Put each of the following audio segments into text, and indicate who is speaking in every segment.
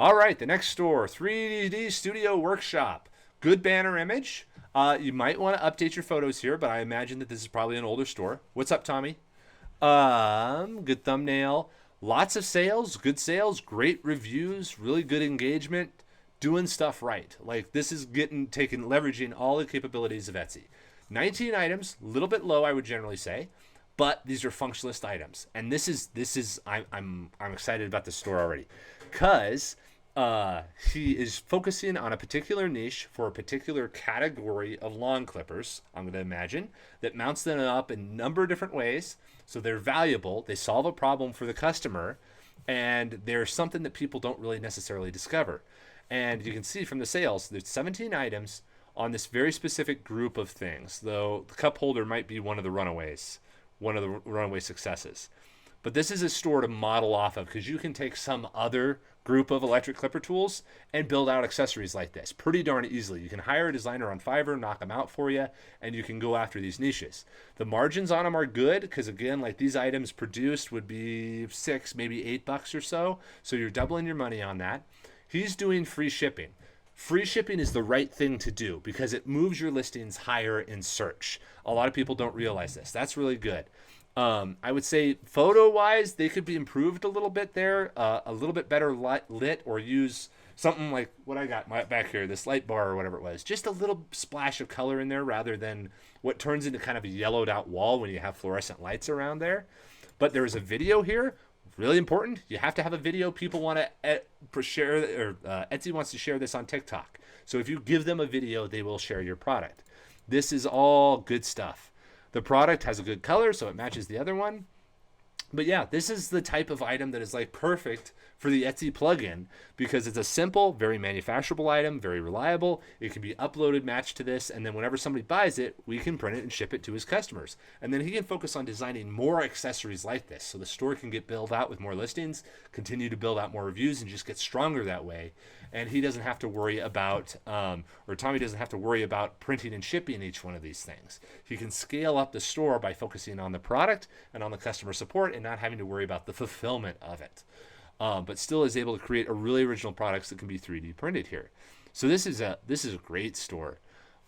Speaker 1: All right, the next store, 3D Studio Workshop. Good banner image. You might want to update your photos here, but I imagine that this is probably an older store. What's up, Tommy? Good thumbnail. Lots of sales, great reviews, really good engagement, doing stuff right. Like this is leveraging all the capabilities of Etsy. 19 items, a little bit low, I would generally say, but these are functionalist items, and I'm excited about this store already, because he is focusing on a particular niche for a particular category of lawn clippers, I'm going to imagine, that mounts them up in a number of different ways. So they're valuable, they solve a problem for the customer, and they're something that people don't really necessarily discover. And you can see from the sales, there's 17 items on this very specific group of things, though the cup holder might be one of the runaway successes. But this is a store to model off of, because you can take some other group of electric clipper tools and build out accessories like this pretty darn easily. You can hire a designer on Fiverr, knock them out for you, and you can go after these niches. The margins on them are good, because again, like these items produced would be $6, maybe $8 or so. So you're doubling your money on that. He's doing free shipping. Free shipping is the right thing to do because it moves your listings higher in search. A lot of people don't realize this. That's really good. I would say photo-wise, they could be improved a little bit there, a little bit better lit, or use something like what I got back here, this light bar or whatever it was. Just a little splash of color in there rather than what turns into kind of a yellowed out wall when you have fluorescent lights around there. But there is a video here. Really important. You have to have a video. People want to share, or Etsy wants to share this on TikTok. So if you give them a video, they will share your product. This is all good stuff. The product has a good color, so it matches the other one. But yeah, this is the type of item that is like perfect for the Etsy plugin, because it's a simple, very manufacturable item, very reliable. It can be uploaded, matched to this, and then whenever somebody buys it, we can print it and ship it to his customers. And then he can focus on designing more accessories like this, so the store can get built out with more listings, continue to build out more reviews, and just get stronger that way. And he doesn't have to worry about, or Tommy doesn't have to worry about printing and shipping each one of these things. He can scale up the store by focusing on the product and on the customer support and not having to worry about the fulfillment of it. But still is able to create a really original products that can be 3D printed here. So this is a great store.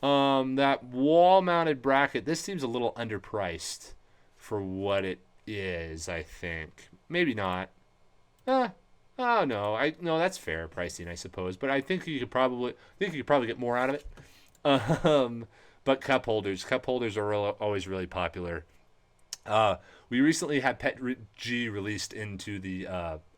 Speaker 1: That wall-mounted bracket, this seems a little underpriced for what it is, I think. Maybe not. Oh no, that's fair pricing, I suppose. But I think you could probably get more out of it. But cup holders are always really popular. We recently had Pet G released into the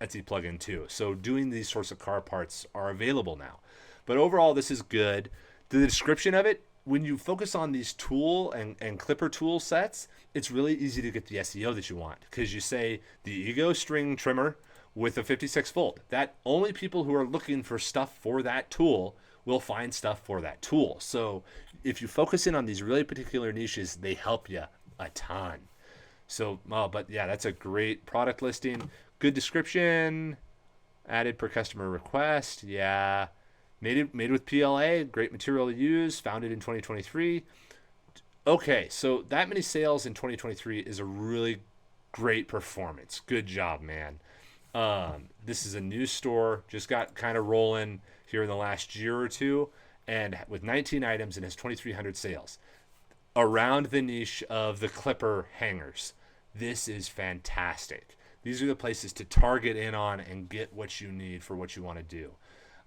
Speaker 1: Etsy plugin too. So doing these sorts of car parts are available now. But overall, this is good. The description of it, when you focus on these tool and clipper tool sets, it's really easy to get the SEO that you want, because you say the Ego string trimmer with a 56 volt. That only people who are looking for stuff for that tool will find stuff for that tool. So if you focus in on these really particular niches, they help you a ton. So, but yeah, that's a great product listing. Good description. Added per customer request. Yeah. Made with PLA. Great material to use. Founded in 2023. Okay, so that many sales in 2023 is a really great performance. Good job, man. This is a new store. Just got kind of rolling here in the last year or two. And with 19 items and has 2,300 sales. Around the niche of the clipper hangers. This is fantastic. These are the places to target in on and get what you need for what you want to do.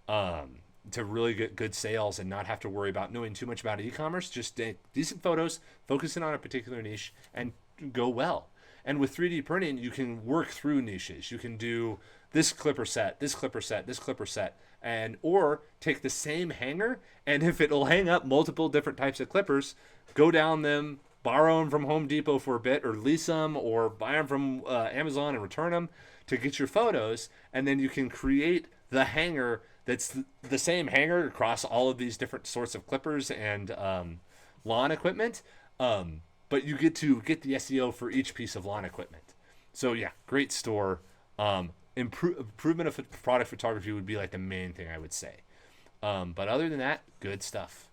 Speaker 1: To really get good sales and not have to worry about knowing too much about e-commerce. Just decent photos, focusing on a particular niche, and go well. And with 3D printing, you can work through niches. You can do this clipper set, this clipper set, this clipper set, or take the same hanger, and if it'll hang up multiple different types of clippers, go down them, borrow them from Home Depot for a bit, or lease them, or buy them from Amazon and return them to get your photos, and then you can create the hanger that's the same hanger across all of these different sorts of clippers and lawn equipment. But you get to get the SEO for each piece of lawn equipment. So yeah, great store. Improvement of product photography would be like the main thing I would say. But other than that, good stuff.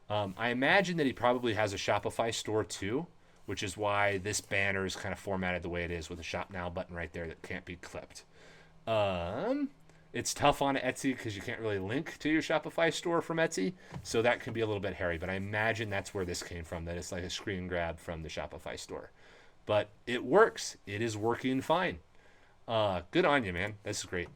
Speaker 1: I imagine that he probably has a Shopify store too, which is why this banner is kind of formatted the way it is with a Shop Now button right there that can't be clipped. It's tough on Etsy because you can't really link to your Shopify store from Etsy, so that can be a little bit hairy. But I imagine that's where this came from, that it's like a screen grab from the Shopify store. But it works. It is working fine. Good on you, man. This is great.